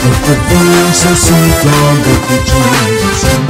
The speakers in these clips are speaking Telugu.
Porque necesitan de tu Jesus.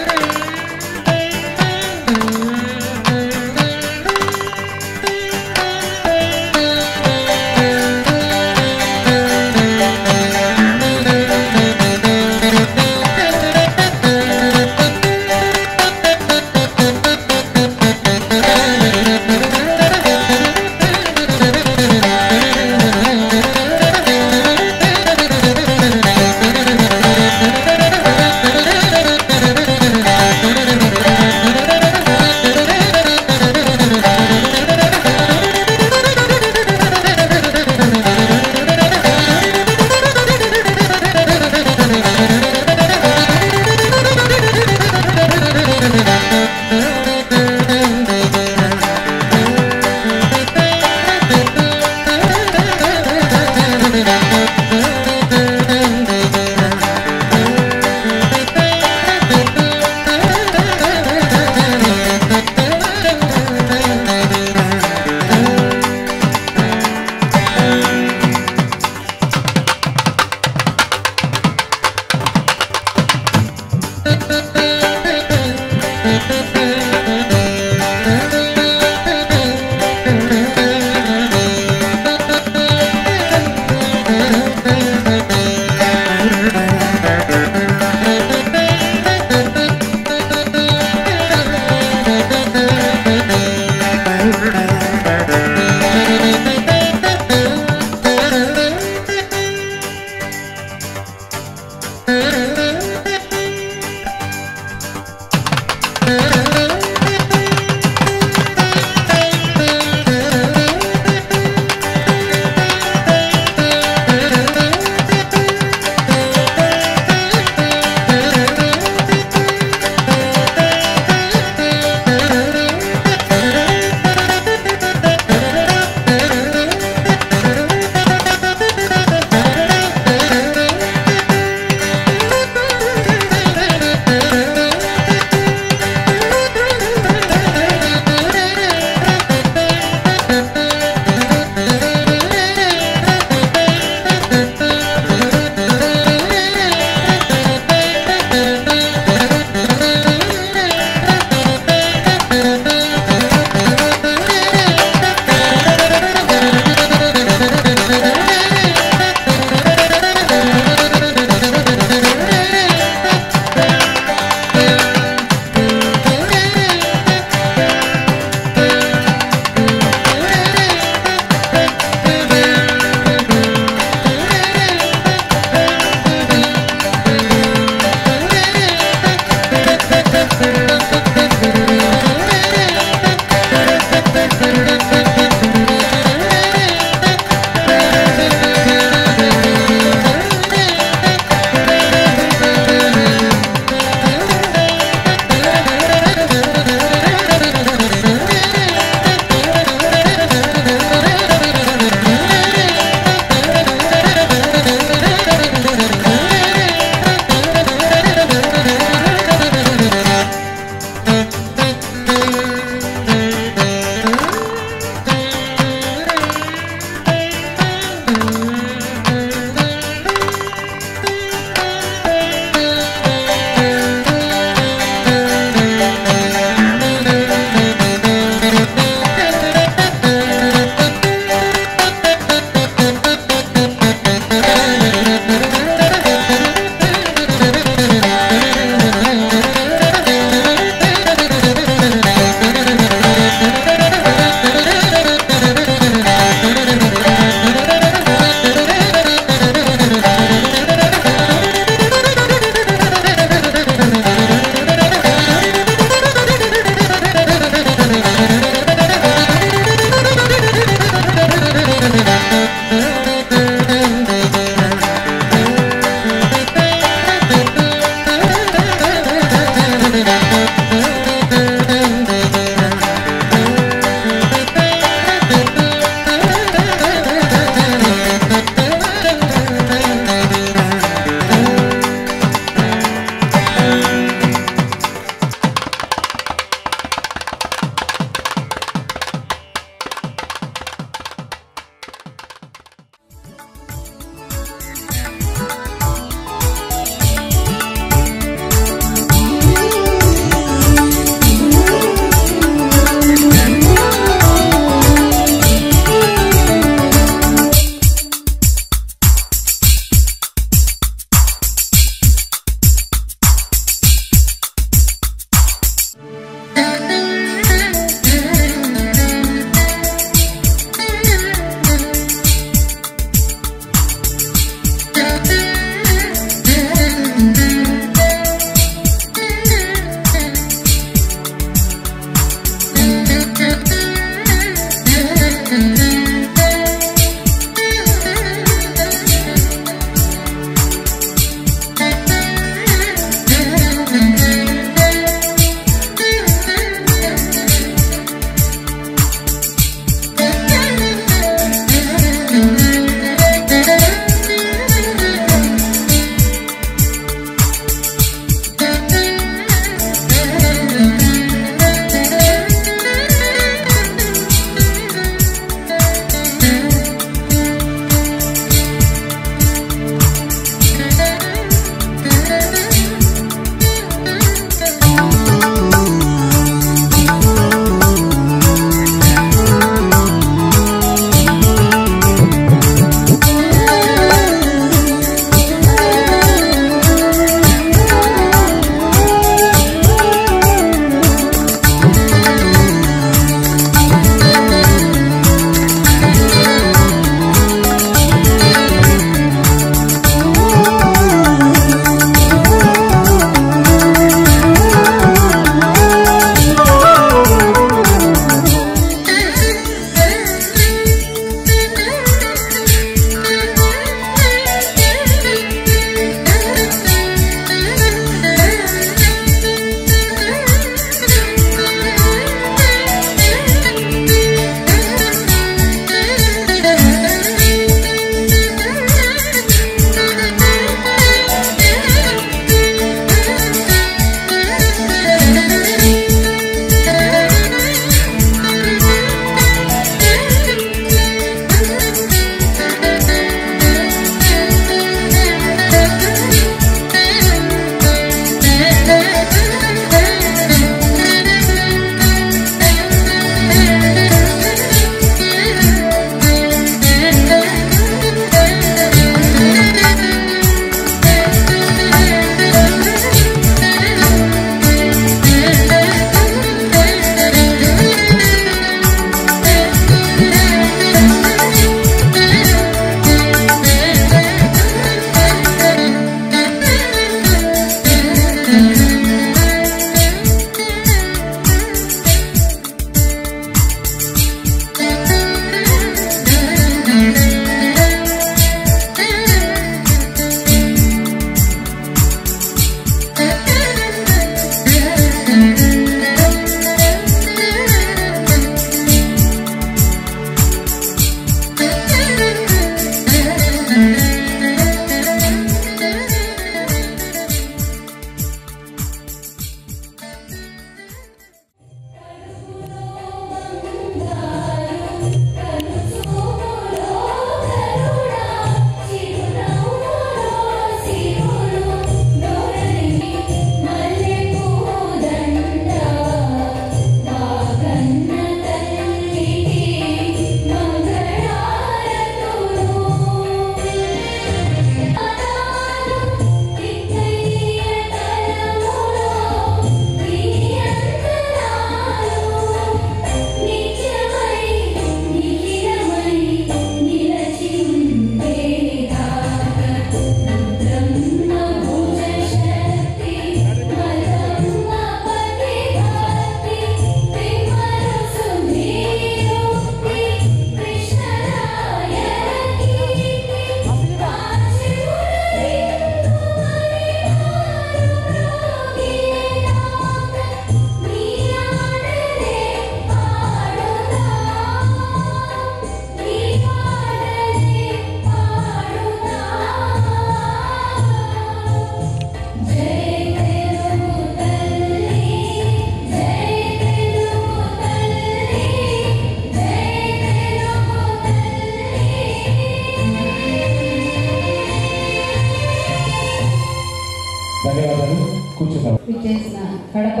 Kadapa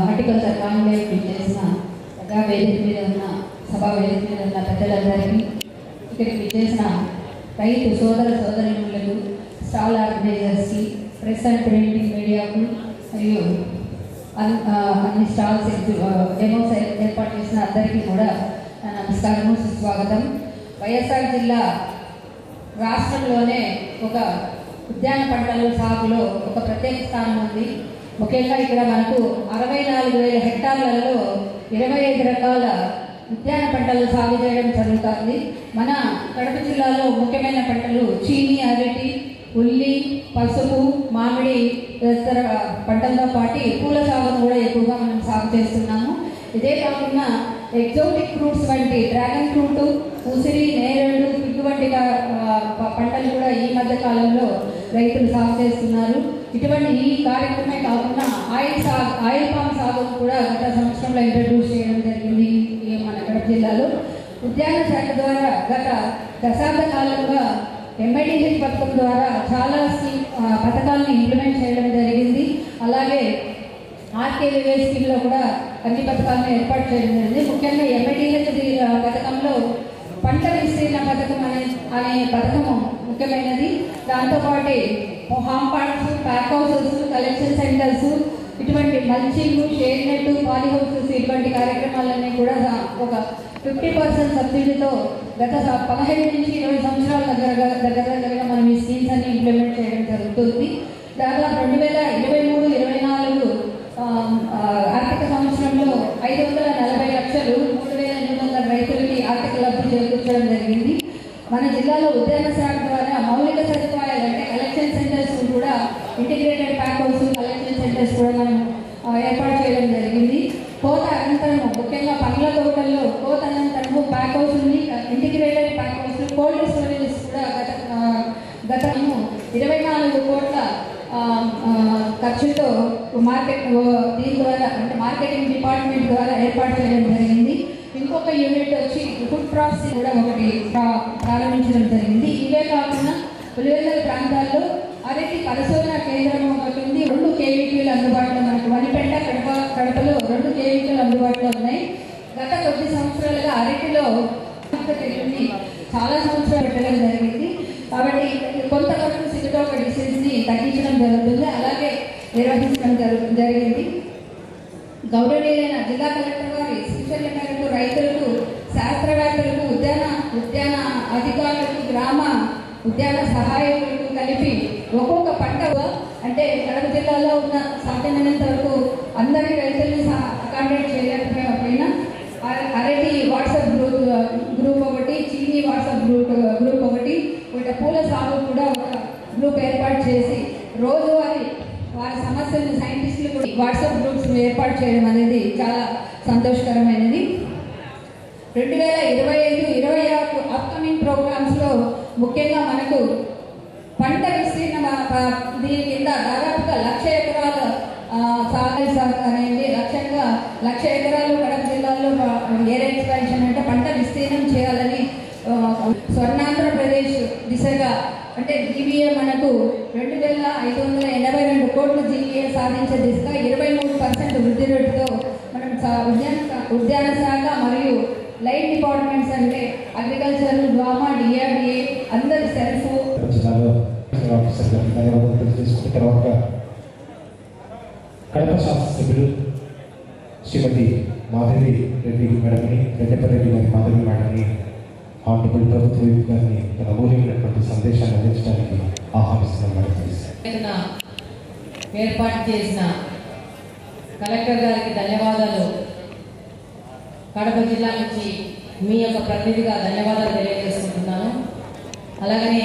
horticulture Congress చేసిన వేదిక మీద ఉన్న సభా వేదిక మీద ఉన్న పెద్దలందరికీ, ఇక్కడికి చేసిన రైతు సోదర సోదరీమణులకు, స్టాల్ ఆర్గనైజర్స్కి, ప్రెస్ అండ్ ప్రింటింగ్ మీడియాకు మరియు అన్ని స్టాల్స్ డెమోస్ ఏర్పాటు చేసిన అందరికీ కూడా నమస్కారము, సుస్వాగతం. వైఎస్ఆర్ జిల్లా రాష్ట్రంలోనే ఒక ఉద్యాన పంటల సాగులో ఒక ప్రత్యేక స్థానం ఉంది. ముఖ్యంగా ఇక్కడ మనకు 64,000 హెక్టార్లలో 25 రకాల ఉద్యాన పంటలు సాగు చేయడం జరుగుతుంది. మన కడప జిల్లాలో ముఖ్యమైన పంటలు చీని, అరటి, ఉల్లి, పసుపు, మామిడి తదితర పంటలతో పాటు పూల సాగును కూడా ఎక్కువగా మనం సాగు చేస్తున్నాము. ఇదే కాకుండా ఎగ్జోటిక్ ఫ్రూట్స్ వంటి డ్రాగన్ ఫ్రూట్, ఉసిరి, నేరేడు, పిగ్గు వంటి పంటలు కూడా ఈ మధ్య కాలంలో రైతులు సాగు చేస్తున్నారు. ఇటువంటి ఈ కార్యక్రమే కాకుండా ఆయిల్ పామ్ సాగు కూడా గత సంవత్సరంలో ఇంట్రడ్యూస్ చేయడం జరిగింది మన కడప జిల్లాలో. ఉద్యాన శాఖ ద్వారా గత దశాబ్ద కాలంగా MIDH పథకం ద్వారా చాలా పథకాలను ఇంప్లిమెంట్ చేయడం జరిగింది. అలాగే RKVY స్కీమ్లో కూడా అన్ని పథకాలను ఏర్పాటు చేయడం జరిగింది. ముఖ్యంగా MIDH పథకంలో పంట విస్తీర్ణ పథకం అనే పథకము ముఖ్యమైనది. దాంతోపాటు హామ్ పార్ట్స్, ప్యాక్ హౌసెస్, కలెక్షన్ సెంటర్స్, ఇటువంటి mulching, shade net, poly houses ఇటువంటి కార్యక్రమాలన్నీ కూడా ఒక 50% సబ్సిడీతో గత 15 నుంచి 20 సంవత్సరాల దగ్గరగా మనం ఈ స్కీమ్స్ అన్ని ఇంప్లిమెంట్ చేయడం జరుగుతుంది. దాదాపు 2023-24 ఆర్థిక సంవత్సరంలో 540 లక్షలు 3,800 రైతులకి ఆర్థిక లబ్ధి చేకూర్చడం జరిగింది. మన జిల్లాలో ఉద్యాన శాఖ ద్వారా మౌలిక సదుపాయాలు అంటే కలెక్షన్ సెంటర్స్ కూడా, integrated pack house, collection centres కూడా మనం ఏర్పాటు చేయడం జరిగింది. కోత అనంతరము ముఖ్యంగా పండ్ల తోటల్లో కోత అనంతరము ప్యాక్ హౌస్ ఉంది, integrated pack house, cold storages కూడా గతము 24 కోట్ల ఖర్చుతో దీని ద్వారా అంటే మార్కెటింగ్ డిపార్ట్మెంట్ ద్వారా ఏర్పాటు చేయడం జరిగింది. ఇంకొక యూనిట్ వచ్చి ఫుడ్ ప్రాసెసింగ్ కూడా ఒకటి ప్రారంభించడం జరిగింది. ఇవే కాకుండా పులివెందుల ప్రాంతాల్లో అరటి పరిశోధన కేంద్రం ఒకటి ఉంది. 2 KVPలు అందుబాటులో మనకు వనిపెంట కడపలో 2 KVPలు అందుబాటులో ఉన్నాయి. గత కొద్ది సంవత్సరాలుగా అరటిలో చాలా సంవత్సరాలు పెట్టడం జరిగింది. కాబట్టి కొంతవరకు సిగటోక డిసీజ్ని తగ్గించడం జరుగుతుంది, అలాగే నిర్వహించడం జరిగింది. గౌరవనీయులైన జిల్లా కలెక్టర్ వారి సూచనల మేరకు రైతులకు, శాస్త్రవేత్తలకు, ఉద్యాన అధికారులకు, గ్రామ ఉద్యాన సహాయకులకు కలిపి ఒక్కొక్క పంట అంటే కడప జిల్లాలో ఉన్న సాధ్యమైనంత వరకు అందరి రైతుల్ని అకామిడేట్ చేయలేకపోయినా అరటి వాట్సాప్ గ్రూప్ ఒకటి, చీనీ వాట్సాప్ గ్రూప్ ఒకటి, పూల సాగు కూడా ఒక గ్రూప్ ఏర్పాటు చేసి రోజువారీ వారి సమస్యలను సైంటిస్టులు కూడా వాట్సాప్ గ్రూప్స్ ఏర్పాటు చేయడం అనేది చాలా సంతోషకరమైనది. 2025-26 అప్కమింగ్ ప్రోగ్రామ్స్లో ముఖ్యంగా మనకు పంట విస్తీర్ణ దీని కింద దాదాపుగా 1,00,000 ఎకరాల సాగు అనేది లక్ష్యంగా 1,00,000 ఎకరాలు కడప జిల్లాలో ఏరియా ఎక్స్పాన్షన్ అంటే పంట విస్తీర్ణం చేయాలని స్వర్ణాంధ్రప్రదేశ్ దిశగా అంటే GVA మనకు 2,582 కోట్ల GVA సాధించే దిశగా 23% వృద్ధి రేటుతో మనం ఉద్యాన శాఖ మరియు లైన్ డిపార్ట్మెంట్స్ అంటే అగ్రికల్చర్, డ్వామా, DRDA అందరి సెల్ఫ్ తర్వాత కడప శాసనసభ్యులు శ్రీమతి మాధవి రెడ్డి మేడంని, రెడ్డిపరెడ్డి గారి మాధవి మేడంని ఆనరబుల్ ప్రభుత్వ విప్ గారిని తన అమూల్యమైనటువంటి సందేశాన్ని అందించడానికి ఆహ్వానిస్తున్నాం. ఏర్పాటు చేసిన కలెక్టర్ గారికి ధన్యవాదాలు. కడప జిల్లా నుంచి మీ యొక్క ప్రతినిధిగా ధన్యవాదాలు తెలియజేసుకుంటున్నాను. అలాగనే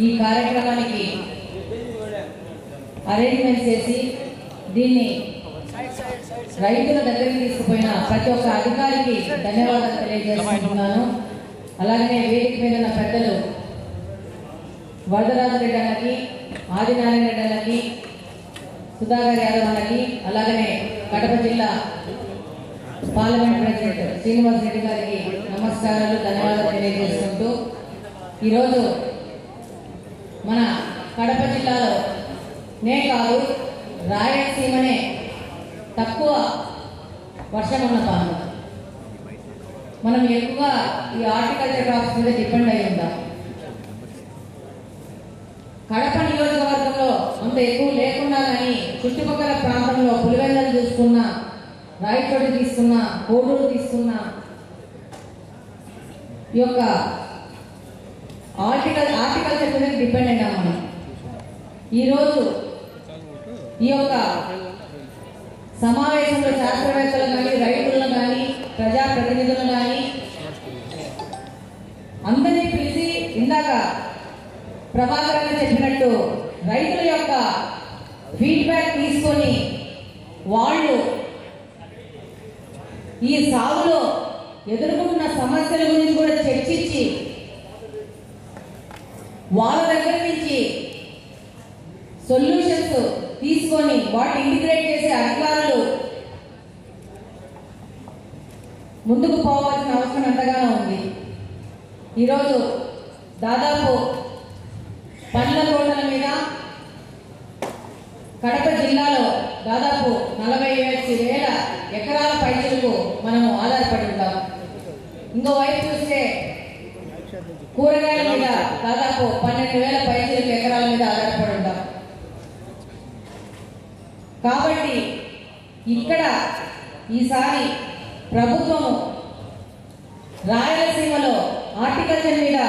ఈ కార్యక్రమానికి అరేంజ్మెంట్ చేసి దీన్ని రైతుల దగ్గరికి తీసుకుపోయిన ప్రతి ఒక్క అధికారికి ధన్యవాదాలు తెలియజేసుకుంటున్నాను. అలాగనే వేదిక మీద ఉన్న పెద్దలు వరదరాజు రెడ్డి అన్నకి, ఆదినారాయణ రెడ్డి అన్నకి, సుధాకర్ యాదవ్ అన్నకి, అలాగనే కడప జిల్లా పార్లమెంట్ ప్రెసిడెంట్ శ్రీనివాస్ రెడ్డి గారికి నమస్కారాలు, ధన్యవాదాలు తెలియజేసుకుంటూ ఈరోజు మన కడప జిల్లాలో నే కాదు రాయలసీమనే తక్కువ వర్షం ఉన్న ప్రాంతం. మనం ఎక్కువగా ఈ హార్టికల్చర్ క్రాప్స్ మీద డిపెండ్ అయి ఉంటాం. కడప నియోజకవర్గంలో అంత ఎక్కువ లేకున్నా కానీ చుట్టుపక్కల ప్రాంతంలో పులివెందులు చూసుకున్నా, రాయచోటి తీసుకున్నా, కోడూరు తీసుకున్నా ఈ యొక్క హార్టికల్చర్ మీద డిపెండ్ అయినా మనం. ఈరోజు ఈ యొక్క సమావేశంలో శాస్త్రవేత్తలు కానీ, రైతులను కానీ, ప్రజాప్రతినిధులను కానీ అందరినీ పిలిచి ఇందాక ప్రభాకర్ అని చెప్పినట్టు రైతుల యొక్క ఫీడ్బ్యాక్ తీసుకొని వాళ్ళు ఈ సాగులో ఎదుర్కొంటున్న సమస్యల గురించి కూడా చర్చించి వాళ్ళ దగ్గర నుంచి సొల్యూషన్స్ తీసుకొని వాటిని ఇంటిగ్రేట్ చేసే అధికారులు ముందుకు పోవాల్సిన అవసరం ఎంతగానో ఉంది. ఈరోజు దాదాపు పండ్ల తోటల మీద కడప జిల్లాలో దాదాపు 40,000 ఎకరాల పైసలకు మనము ఆధారపడి ఉంటాం. ఇంకో వైపు చూస్తే కూరగాయల మీద దాదాపు 12,000 పైసలకు ఎకరాల మీద ఆధారపడి ఉంటాం. కాబట్టి ఇక్కడ ఈసారి ప్రభుత్వము రాయలసీమలో హార్టికల్చర్ మీద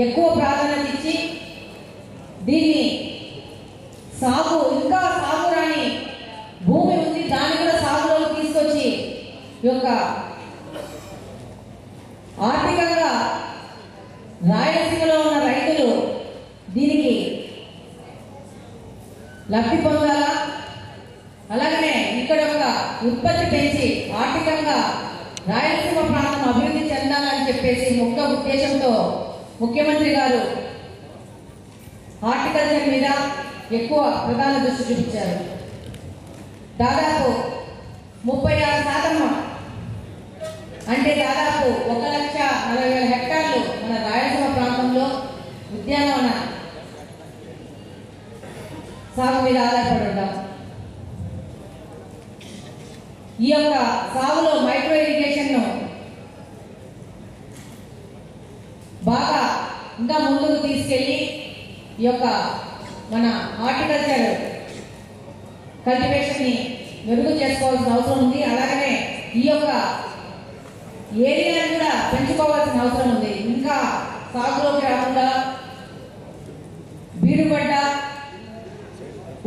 ఎక్కువ ప్రాధాన్యత ఇచ్చి దీన్ని ఇంకా సాగు రాని భూమి ఉంది, దాన్ని కూడా సాగులోకి తీసుకొచ్చి ఈ యొక్క ఆర్థికంగా రాయలసీమలో ఉన్న రైతులు దీనికి లబ్ధి పొందాలా, అలాగనే ఇక్కడ ఒక ఉత్పత్తి పెంచి ఆర్థికంగా రాయలసీమ ప్రాంతం అభివృద్ధి చెందాలని చెప్పేసి ముఖ్య ఉద్దేశంతో ముఖ్యమంత్రి గారు హార్టికల్చర్ మీద ఎక్కువ ప్రధాన దృష్టి చూపించారు. దాదాపు 36% అంటే దాదాపు 1,40,000 హెక్టార్లు మన రాయలసీమ ప్రాంతంలో ఉద్యానవన సాగు మీద ఆధారపడి ఉంటాం. ఈ యొక్క సాగులో మైక్రో ఇరిగేషన్ బాగా ఇంకా ముందుకు తీసుకెళ్లి ఈ యొక్క మన హార్టికల్చర్ కల్టివేషన్ ని మెరుగు చేసుకోవాల్సిన అవసరం ఉంది. అలాగనే ఈ యొక్క ఏరియాను కూడా పెంచుకోవాల్సిన అవసరం ఉంది. ఇంకా సాగులోకి రాకుండా బీడుపడ్డ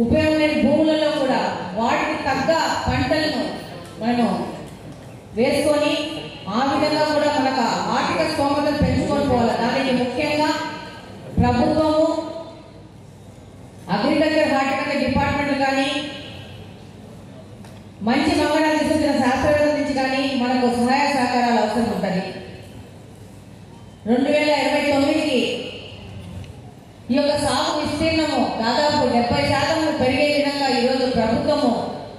ఉపయోగం లేని భూములలో కూడా వాటికి తగ్గ పంటలను మనం వేసుకొని ఆ విధంగా కూడా మనకు ఆర్థిక స్తోమతను పెంచుకొని పోవాలి. దానికి ముఖ్యంగా ప్రభుత్వము, అగ్రికల్చర్ హార్టికల్చర్ డిపార్ట్మెంట్ కానీ, మంచి మంగళాలు తీసుకొచ్చిన శాస్త్రవేత్తల నుంచి కానీ మనకు సహాయ సహకారాలు అవసరం ఉంటుంది. 2029కి ఈ యొక్క సాగు విస్తీర్ణము దాదాపు 70% పెరిగే విధంగా ఈరోజు ప్రభుత్వము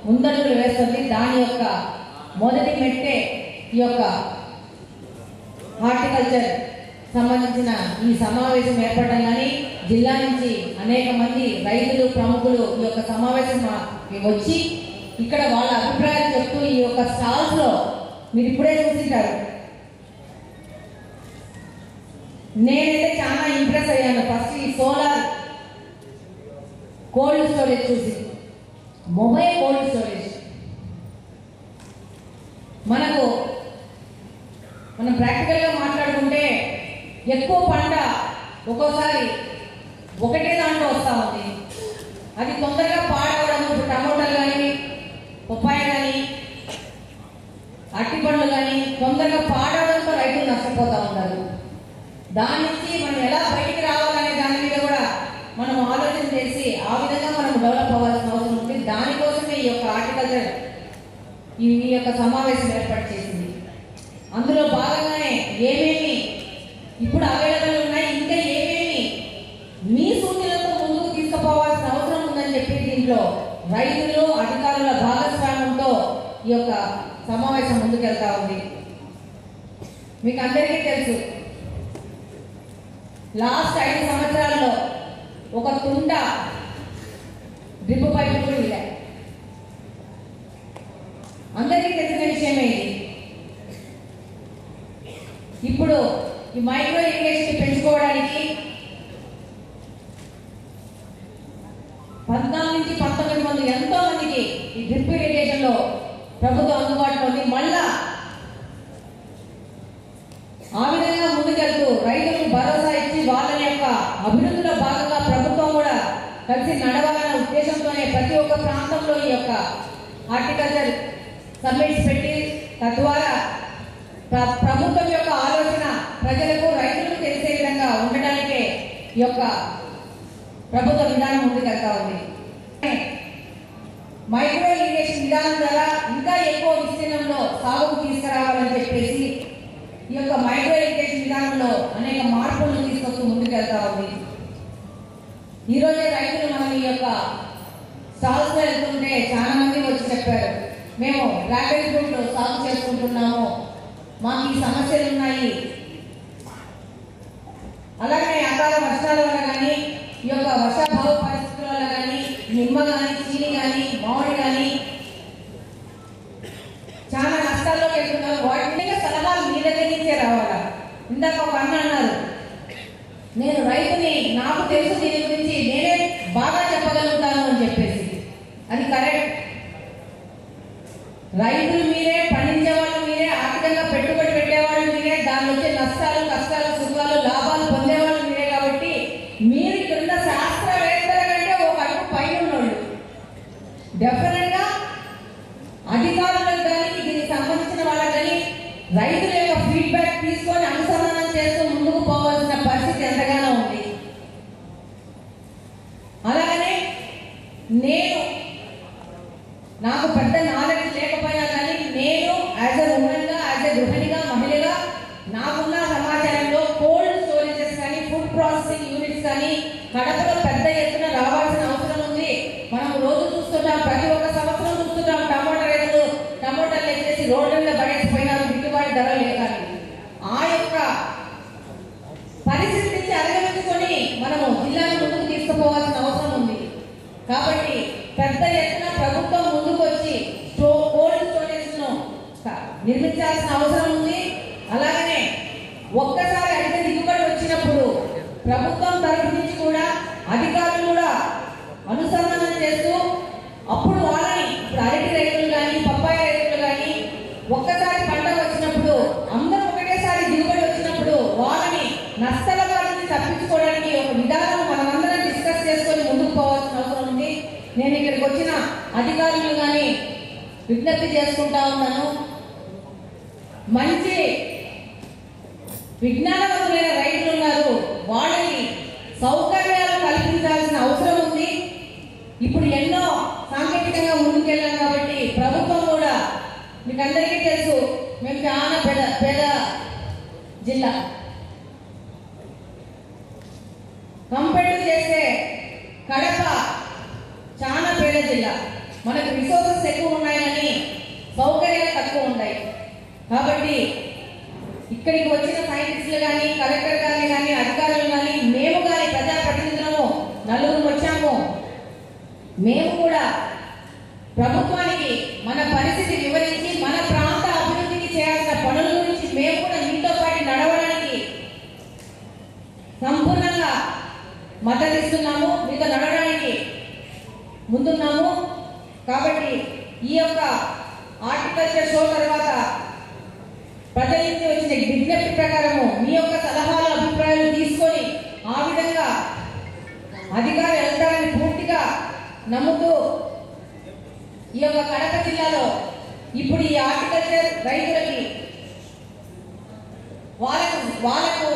ముందడుగులు వేస్తుంది. దాని యొక్క మొదటి మెట్టే ఈ యొక్క హార్టికల్చర్ సంబంధించిన ఈ సమావేశం ఏర్పడడం కానీ, జిల్లా నుంచి అనేక మంది రైతులు, ప్రముఖులు ఈ యొక్క సమావేశం వచ్చి ఇక్కడ వాళ్ళ అభిప్రాయాలు చెప్తూ ఈ యొక్క స్టాల్స్ లో మీరు ఇప్పుడే చూసింటారు. నేనైతే చాలా ఇంప్రెస్ అయ్యాను. ఫస్ట్ ఈ సోలార్ కోల్డ్ స్టోరేజ్ చూసి, మొబైల్ కోల్డ్ స్టోరేజ్ మనం ప్రాక్టికల్గా మాట్లాడుకుంటే ఎక్కువ పంట ఒక్కోసారి ఒకటే దాంట్లో వస్తూ ఉంది. అది తొందరగా పాడవడం. ఇప్పుడు టమోటాలు కానీ, పప్పాయ కానీ, అరటిపండ్లు కానీ తొందరగా పాడవడంతో రైతులు నష్టపోతూ ఉంటారు. దాని నుంచి మనం ఎలా బయటికి రావాలనే దాని మీద కూడా మనం ఆలోచన చేసి ఆ విధంగా మనం డెవలప్ అవ్వాల్సిన అవసరం ఉంది. దానికోసమే ఈ యొక్క హార్టికల్చర్ ఈ యొక్క సమావేశం ఏర్పాటు చేసింది. అందులో భాగంగానే ఏమేమి ఇప్పుడు అవైలబుల్ ఉన్నాయి, ఇంకా ఏమేమి మీ సూచనలతో ముందుకు తీసుకుపోవాల్సిన అవసరం ఉందని చెప్పి దీంట్లో రైతులు, అధికారుల భాగస్వామ్యంతో ఈ యొక్క సమావేశం ముందుకెళ్తా ఉంది. మీకు అందరికీ తెలుసు, లాస్ట్ 5 సంవత్సరాల్లో ఒక తుంట డ్రిప్ పైపులు కూడా ఇలా అందరికీ తెలిసిన విషయమే ఇది. ఇప్పుడు ఈ మైక్రో ఇరిగేషన్ పెంచుకోవడానికి 14 నుంచి 19 మంది ఎంతో మందికి ఈ డ్రిప్ ఇరిగేషన్ లో ప్రభుత్వం అందుబాటులో ఉంది. మళ్ళా ఆ విధంగా ముందుకెళ్తూ రైతులకు భరోసా ఇచ్చి వాళ్ళ యొక్క అభివృద్ధిలో భాగంగా ప్రభుత్వం కూడా కలిసి నడవాలన్న ఉద్దేశంతోనే ప్రతి ఒక్క ప్రాంతంలో ఈ యొక్క హార్టికల్చర్ సమ్మిట్స్ పెట్టి తద్వారా ప్రభుత్వం యొక్క ఆలోచన ప్రజలకు రైతులకు తెలిసే విధంగా ఉండడానికే ఈ యొక్క ప్రభుత్వ విధానం ముందుకెళ్తా ఉంది. మైక్రో ఇరిగేషన్ విధానం ద్వారా ఇంకా ఎక్కువ విస్తీర్ణంలో సాగుకు తీసుకురావాలని చెప్పేసి ఈ యొక్క మైక్రో ఇరిగేషన్ విధానంలో అనేక మార్పులను తీసుకొస్తూ ముందుకెళ్తా ఉంది. ఈరోజే రైతులు మనం ఈ యొక్క స్టాల్స్ వెళ్తుంటే చాలా మంది వచ్చి చెప్పారు, మేము డ్రాగన్ ఫ్రూట్ సాగు చేసుకుంటున్నాము, మాకు ఈ సమస్యలు ఉన్నాయి. అలాగే అకాల వర్షాల వల్ల కానీ ఈ యొక్క వర్షాభావ పరిస్థితుల వల్ల కానీ నిమ్మ కానీ చీని కానీ మామిడి కానీ చాలా నష్టాల్లో వెళ్తున్నారు. వాటి సలహాలు మీ దగ్గర నుంచే రావాలా. ఇందాక ఒక అన్న అన్నారు, నేను రైతుని, నాకు తెలుసు దీని గురించి, నేనే బాగా చెప్పగలుగుతాను అని చెప్పేసి. అది కరెక్ట్. రైతులు మీరే, పండించే వాళ్ళు మీరే, ఆర్థికంగా పెట్టుబడి పెట్టేవాళ్ళు మీరే, దాని వచ్చే నష్టాలు, కష్టాలు, సుఖాలు, లాభాలు పొందేవాళ్ళు మీరే. కాబట్టి మీరు ఇక్కడ శాస్త్రవేత్తల కంటే ఒక అడుగు పైన ఉన్నోళ్ళు. డెఫినెట్ గా అధికారులకు కానీ దీనికి సంబంధించిన వాళ్ళకి కానీ రైతుల యొక్క ఫీడ్బ్యాక్ తీసుకొని అనుసంధానం చేస్తూ ముందుకు పోవాల్సిన పరిస్థితి ఎంతగానో ఉంది. అలాగనే నాకు పెద్ద నాలెడ్జ్ లేకపోయినా కానీ నేను యాజ్ ఎ ఉమెన్ గా, యాజ్ ఎ గృహిణిగా, మహిళగా నాకున్న సమాచారంలో కోల్డ్ స్టోరేజెస్ కానీ ఫుడ్ ప్రాసెసింగ్ యూనిట్స్ కానీ కడపలో పెద్ద ఎత్తున రావాల్సిన అవసరం ఉంది. మనం రోజు చూస్తుంటాం, ప్రతి ఒక్క సంవత్సరం చూస్తుంటాం, టమోటా రైతులు టమోటాలు ఎత్తేసి రోడ్లలో పడేసిపోయినారు, గిట్టుబాటు ధర లేదని. ఆ యొక్క పరిస్థితి నుంచి అధిగమించుకొని మనము జిల్లాను ముందుకు తీసుకుపోవాల్సిన అవసరం ఉంది. కాబట్టి పెద్ద ఎత్తున ప్రభుత్వం ముందుకు వచ్చి కోల్డ్ స్టోరేజ్ ను నిర్మించాల్సిన అవసరం ఉంది. అలాగనే ఒక్కసారి అధిక దిగుబడి వచ్చినప్పుడు ప్రభుత్వం తరఫు నుంచి కూడా అధికారులు కూడా అనుసంధానం చేస్తూ అప్పుడు వాళ్ళని, ఇప్పుడు అరటి రైతులు కానీ పప్పాయ రైతులు కానీ ఒక్కసారి పంట వచ్చినప్పుడు అందరూ ఒకటేసారి దిగుబడి వచ్చినప్పుడు వాళ్ళని నష్టాల బారిని తప్పించుకోవడానికి ఒక విధానం మనమందరం డిస్కస్ చేసుకొని ముందుకు పోవాల్సిన అవసరం ఉంది. నేను ఇక్కడికి వచ్చిన అధికారులు కానీ విజ్ఞప్తి చేసుకుంటా ఉన్నాను, మంచి విజ్ఞానవంతులైన రైతులు ఉన్నారు, వాళ్ళకి సౌకర్యాలు కల్పించాల్సిన అవసరం ఉంది. ఇప్పుడు ఎన్నో సాంకేతికంగా ముందుకెళ్ళాం కాబట్టి ప్రభుత్వం కూడా, మీకు అందరికీ తెలుసు మేము చాలా పేద జిల్లా, కంపేర్ చేస్తే కడప చాలా పేద జిల్లా. మనకు రిసోర్సెస్ ఎక్కువ ఉన్నాయని సౌకర్యాలు తక్కువ ఉంటాయి. కాబట్టి ఇక్కడికి వచ్చిన సైంటిస్టులు కానీ, కలెక్టర్ గారిని కానీ, అధికారులు కానీ, మేము కానీ ప్రజాప్రతినిధులము నలుగురు వచ్చాము. మేము కూడా ప్రభుత్వానికి మన పరిస్థితి వివరించి మన ప్రాంత అభివృద్ధికి చేయాల్సిన పనుల గురించి మేము కూడా మీతో పాటు నడవడానికి సంపూర్ణంగా మద్దతిస్తున్నాము, మీతో నడవడానికి ముందున్నాము. కాబట్టి ఈ యొక్క హార్టికల్చర్ షో తర్వాత ప్రజల నుంచి వచ్చిన విజ్ఞప్తి ప్రకారము మీ యొక్క సలహాలు, అభిప్రాయాలు తీసుకొని ఆ విధంగా అధికారులు వెళ్తారని పూర్తిగా నమ్ముతూ ఈ యొక్క కడప జిల్లాలో ఇప్పుడు ఈ హార్టికల్చర్ రైతులకి వాళ్ళకు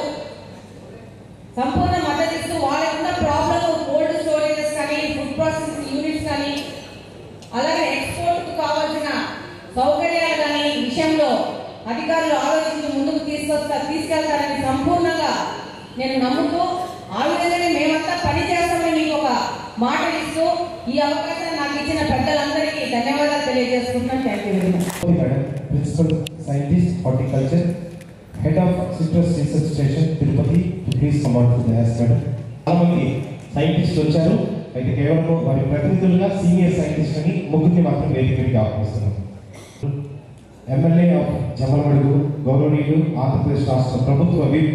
సంపూర్ణ మద్దతు ఇస్తూ వాళ్ళకున్న ప్రాబ్లమ్ కోల్డ్ స్టోరేజెస్ కానీ, ఫుడ్ ప్రాసెసింగ్ యూనిట్స్ కానీ, అలాగే ఎక్స్పోర్ట్ కావాల్సిన సౌకర్యాలు కానీ విషయంలో అధికారులు ఆలోచించి ముందుకు తీసుకెళ్తారని సంపూర్ణంగా నేను నమ్ముతూ, ఆ విధంగానే మేమంతా పని చేస్తామని మీకు ఒక మాట ఇస్తూ ఈ అవకాశాన్ని నాకు ఇచ్చిన పెద్దలందరికీ ధన్యవాదాలు తెలియజేసుకుంటున్నాను. Thank you very much. Madam, principal scientist horticulture, head of citrus research station Tirupati, please come on to the dais madam. చాలా మంది సైంటిస్ట్ వచ్చారు, అయితే కేవలం వారి ప్రతినిధులుగా సీనియర్ సైంటిస్ట్ అని ముగ్గురిని మాత్రం వేదికకి ఆహ్వానిస్తున్నాం. ఎమ్మెల్యే ఆఫ్ జమ్మలమడుగు గౌరవనీయులు ఆంధ్రప్రదేశ్ రాష్ట్ర ప్రభుత్వ విప్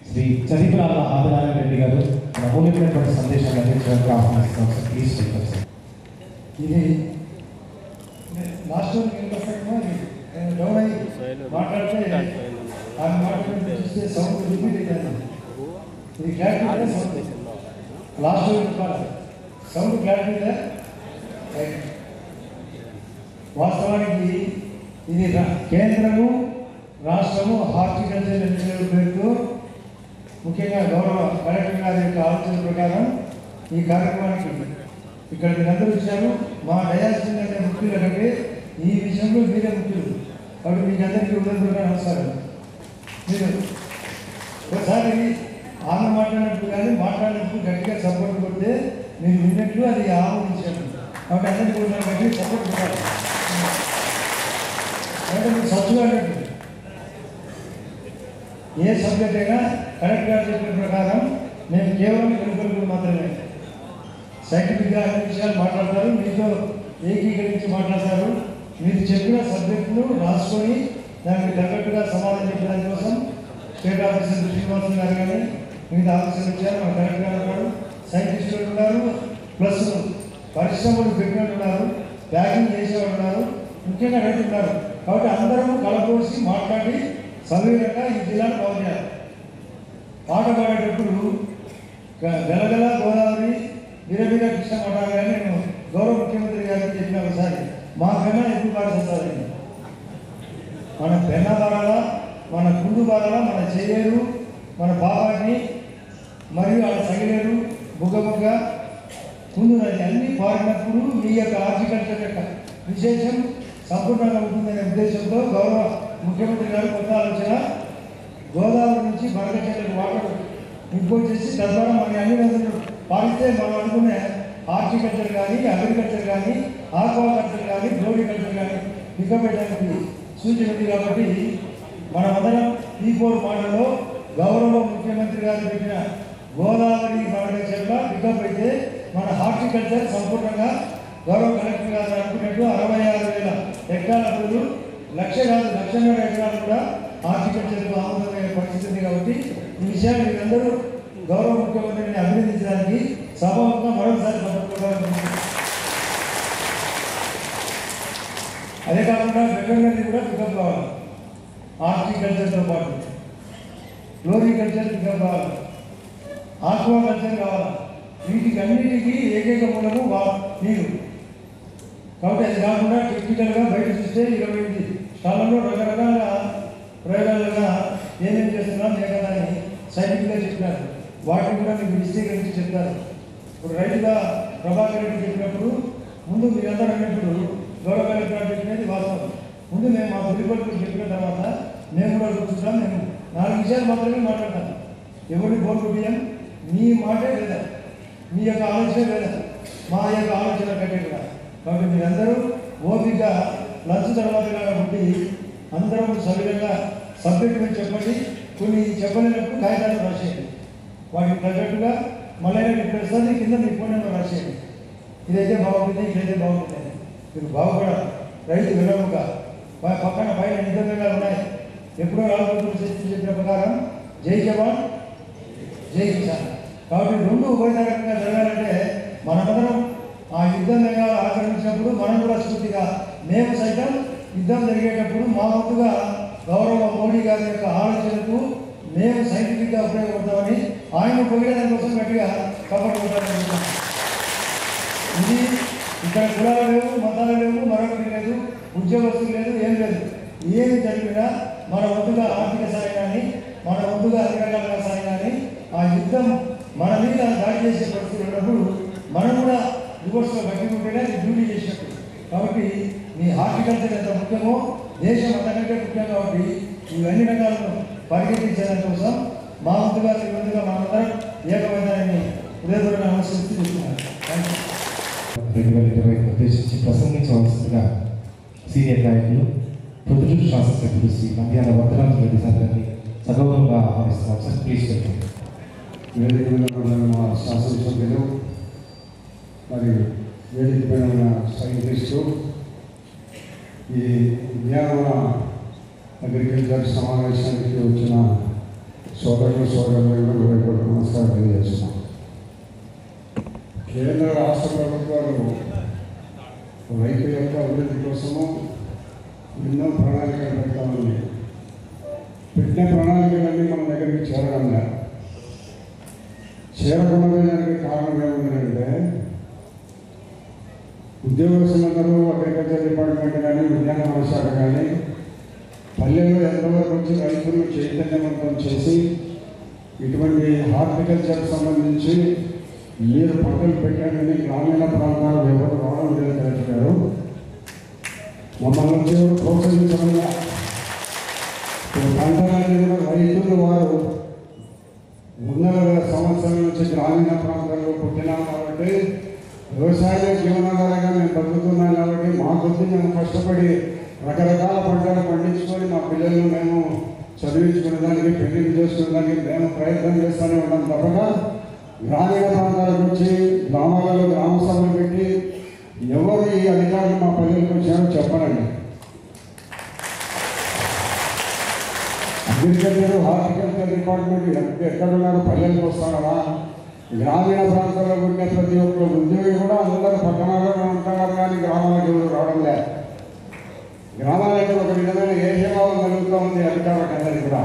శ్రీ చరిత్రాల ఆదినారాయణ రెడ్డి గారు అమూల్యమైనటువంటి సందేశాన్ని అందించడానికి ఆహ్వానిస్తున్నాం సార్. Please speaker sir. ఇది లాస్ట్ డౌన్ అయ్యి మాట్లాడితే ఆ మాట్లాడితే చూస్తే సౌండ్ రిపీట్ అవుతుంది. ఇది clarity sound last sound clarity వాస్తవానికి ఇది కేంద్రము రాష్ట్రము హార్టికల్చర్ ఎడ్యుకేషన్ పేరుతో ముఖ్యంగా గౌరవ కలెక్టర్ గారి యొక్క ఆలోచన ప్రకారం ఈ కార్యక్రమానికి ఇక్కడ మీరందరూ వచ్చారు. మా డయాసిన్ అనే ముఖ్యులు కంటే ఈ విషయంలో మీరే ముఖ్యులు కాబట్టి మీకు అందరికీ ఉదయంగా నమస్కారం. మీరు ఒకసారి ఆమె మాట్లాడినప్పుడు కానీ మాట్లాడినప్పుడు గట్టిగా సపోర్ట్ కొడితే మీరు విన్నట్లు అది ఆమోదించారు కాబట్టి అందరికీ కూడా గట్టిగా సపోర్ట్ కొట్టాలి. అంటే మీరు సచ్చుగా ఏ సబ్జెక్ట్ అయినా కరెక్ట్ గారు చెప్పిన ప్రకారం నేను కేవలం వెలుగులు మాత్రమే సైంటిఫిక్గా అన్ని విషయాలు మాట్లాడతారు, మీతో ఏకీకరించి మాట్లాడతారు. మీరు చెప్పిన సబ్జెక్టును రాసుకొని దానికి తగ్గట్టుగా సమాధానం చెప్పడానికి కోసం స్టేట్ ఆఫీసర్ శ్రీనివాసన్ గారు కానీ మిగతా ఆఫీసర్లు వచ్చారు. మన కలెక్టర్ గారు ఉన్నారు, సైంటిస్టులు ఉన్నారు, ప్లస్ పరిశ్రమలు పెట్టినట్టు ఉన్నారు, ప్యాకింగ్ చేసేవాళ్ళు ఉన్నారు, ముఖ్యంగా రైతులు ఉన్నారు. కాబట్టి అందరూ కలపోసి మాట్లాడి సవివరంగా ఈ జిల్లాను బాగు చేయాలి. పాట పాడేటప్పుడు గలగల గోదావరి వీరవీర కృష్ణ పాడాలి కానీ నేను గౌరవ ముఖ్యమంత్రి గారికి చెప్పిన ఒకసారి మా కన్నా ఎక్కువ పాడుతుంది. మన పెన్న బారాలా, మన కుండు బారాలా, మన చేయలేరు, మన బాబాని మరియు ఆడ సగిలేరు, బుగ్గ కుందు నది అన్నీ పాడినప్పుడు మీ యొక్క హార్టికల్చర్ యొక్క విశేషం సంపూర్ణంగా ఉంటుందనే ఉద్దేశంతో గౌరవ ముఖ్యమంత్రి గారు కొత్త ఆలోచన గోదావరి నుంచి బనకచెర్లకు వాటర్ ఇంపోర్ట్ చేసి తద్వారా మన అన్ని నదులు పాడితే మనం అనుకునే హార్టికల్చర్ కానీ అగ్రికల్చర్ కానీ ఆక్వాకల్చర్ కానీ ఫ్లోరికల్చర్ కానీ పికపెట్టడానికి సూచన ఉంది. కాబట్టి మనమందరం ఈ4 మాటల్లో గౌరవ ముఖ్యమంత్రి గారు పెట్టిన గోదావరి బనకచెర్ల పికప్ అయితే మన హార్టికల్చర్ సంపూర్ణంగా గౌరవ కలెక్టర్ గారు అనుకున్నట్టు 66,000 హెక్టార్ల బదులు 1,00,000 కాదు 1,50,000 ఎకరాలు కూడా హార్టికల్చర్కు ఆమోదమైన పరిస్థితి ఉంది. కాబట్టి ఈ విషయాన్ని మీరందరూ గౌరవ ముఖ్యమంత్రిని అభినందించడానికి సభాముఖంగా మరోసారి అదే కాకుండా వెటర్నరీ కూడా పికప్ కావాలి. హార్టికల్చర్తో పాటు ఫ్లోరికల్చర్ పికప్ కావాలి, ఆక్వాకల్చర్ కావాలి. వీటికి అన్నిటికీ ఏకైక మూలము నీరు. కాబట్టి అది కాకుండా టెక్నికల్గా బయట చూస్తే 28 స్థానంలో రకరకాల ప్రయోగాలుగా ఏమేమి చేస్తున్నాం లేకదాన్ని సైంటిఫిక్గా చెప్పినారు. వాటిని కూడా మీకు విశదీకరించి చెప్తారు. ఇప్పుడు రైతుగా ప్రభాకర్ రెడ్డి చెప్పినప్పుడు ముందు మీరందరూ అన్నప్పుడు గౌరవ కలెక్టర్ చెప్పినది వాస్తవం. ముందు మేము మా తొలిపల్లి చెప్పిన తర్వాత మేము కూడా కూర్చుంటాం. మేము 4 విషయాలు మాత్రమే మాట్లాడతాం. ఎవరి బోర్డు బియ్యం మీ మాటే లేదా, మీ యొక్క ఆలోచన లేదా, మా యొక్క ఆలోచన కంటే కూడా. కాబట్టి మీరందరూ ఓపికగా లంచ్ తర్వాత కాబట్టి అందరం సవిరంగా సబ్జెక్ట్ మీద చెప్పండి. కొన్ని చెప్పలేనప్పుడు కాగితాలు రాసేయండి. వాటికి తగ్గట్టుగా మళ్ళీ ఇప్పుడు వస్తుంది కింద మీ ఫోన్ నెంబర్ రాసేయండి. ఇదైతే బాగుంటుంది, ఇదైతే బాగుంటుంది. మీరు బాగుపడాలి. రైతు వినముగా పక్కన పైన నిజంగా ఉన్నాయి. ఎప్పుడో రాజు చెప్పిన ప్రకారం జై జవాన్ జై కిసాన్. కాబట్టి రెండు ఉభయతరంగా జరగాలంటే మనమందరం ఆ యుద్ధం ఆచరించినప్పుడు మనం కూడా స్ఫూర్తిగా మేము సైతం యుద్ధం జరిగేటప్పుడు మా వంతుగా గౌరవ మోడీ గారి యొక్క ఆలోచనకు మేము సైంటిఫిక్గా ఉపయోగపడతామని ఆయన పొగిడేదాని కోసం గట్టిగా కాపాడుకుంటాం. ఇది ఇక్కడ కులాలు లేవు, మతాలు లేవు, మరొకటి లేదు, ఉద్యోగస్తులు లేదు, ఏం లేదు. ఏమి జరిగినా మన వంతుగా ఆర్థిక సాయం కానీ మన వంతుగా అన్ని రకాల సాయం కానీ ఆ యుద్ధం మన మీద దాడి చేసే పరిస్థితులు ఉన్నప్పుడు మనం కూడా రివర్స్లో గట్టికుంటేనే అది డ్యూటీ చేసినట్టు. కాబట్టి మీ హార్టికల్చర్ ఎంత ముఖ్యమో దేశం అంతకంటే ముఖ్యం. కాబట్టి ఇవన్నీ రంగాలను పరిగెత్తించడం కోసం మా వంతుగా మీ వంతుగా మనందరం ఏకమైనాన్ని ఉదయపూర్వక నమస్కరిస్తూ చెప్తున్నాను. 2020 ఉద్దేశించి ప్రసంగించవలసిందిగా సీనియర్ నాయకులు ప్రొద్దుటూరు శాసనసభ్యులు శ్రీ నంద్యాల వరదరాజు రెడ్డి సార్ని సగౌరవంగా ఆహ్వానిస్తున్నాం. సార్ ప్లీజ్ చెప్పండి. వేదిక మీద మా శాసనసభ్యులు మరి వేదిక పైన ఉన్న సైంటిస్టు, ఈ ఉద్యానవన అగ్రికల్చర్ సమావేశానికి వచ్చిన సోదరులకు నమస్కారం తెలియజేస్తున్నాం. కేంద్ర రాష్ట్ర ప్రభుత్వాలు రైతుల యొక్క అభివృద్ధి కోసము ఎన్నో ప్రణాళికలు పెడతామని పెట్టిన ప్రణాళికలన్నీ మన దగ్గరికి చేరడం లేదు. చేరకుండా పోయడానికి కారణం ఏముందంటే ఉద్యోగస్తులందరూ అగ్రికల్చర్ డిపార్ట్మెంట్ కానీ ఉద్యానవన శాఖ కానీ పల్లెల్లో ఎంతవరకు వచ్చి రైతులను చైతన్యవంతం చేసి ఇటువంటి హార్టికల్చర్ సంబంధించి మీరు పంటలు పెట్టారని గ్రామీణ ప్రాంతాలు ఎవరు రావడం లేదు కలెక్టర్ గారు. మమ్మల్ని వచ్చి ప్రోత్సహించడం పంటలన్నీ కూడా రైతులు వారు 100 సంవత్సరాల నుంచి గ్రామీణ ప్రాంతాల్లో పుట్టినాం కాబట్టి వ్యవసాయ జీవనాధారంగా మేము బతుకుతున్నాం కాబట్టి మా కొద్ది మేము కష్టపడి రకరకాల పంటలు పండించుకొని మా పిల్లలను మేము చదివించుకునేదానికి పెళ్లిళ్ళు చేసుకునేదానికి మేము ప్రయత్నం చేస్తూనే ఉన్నాం తప్పక గ్రామీణ ప్రాంతాలకు వచ్చి గ్రామాలలో గ్రామ సభలు పెట్టి ఎవరు ఈ అధికారులు మా పల్లెలకు వచ్చారో చెప్పనండి. అగ్రికల్చర్ హార్టికల్చర్ డిపార్ట్మెంట్ ఎక్కడున్నారు పల్లెలకు వస్తారా? గ్రామీణ ప్రాంతాల్లో ఉండే ప్రతి ఒక్క ఉద్యోగి కూడా అందరూ పట్టణాల్లో ఉంటున్నారు కానీ గ్రామాలకు ఎవరు రావడం లేదు. గ్రామాలకు ఒక విధమైన ఏహభావం కలుగుతూ ఉంది అధికారులకు అందరికీ కూడా.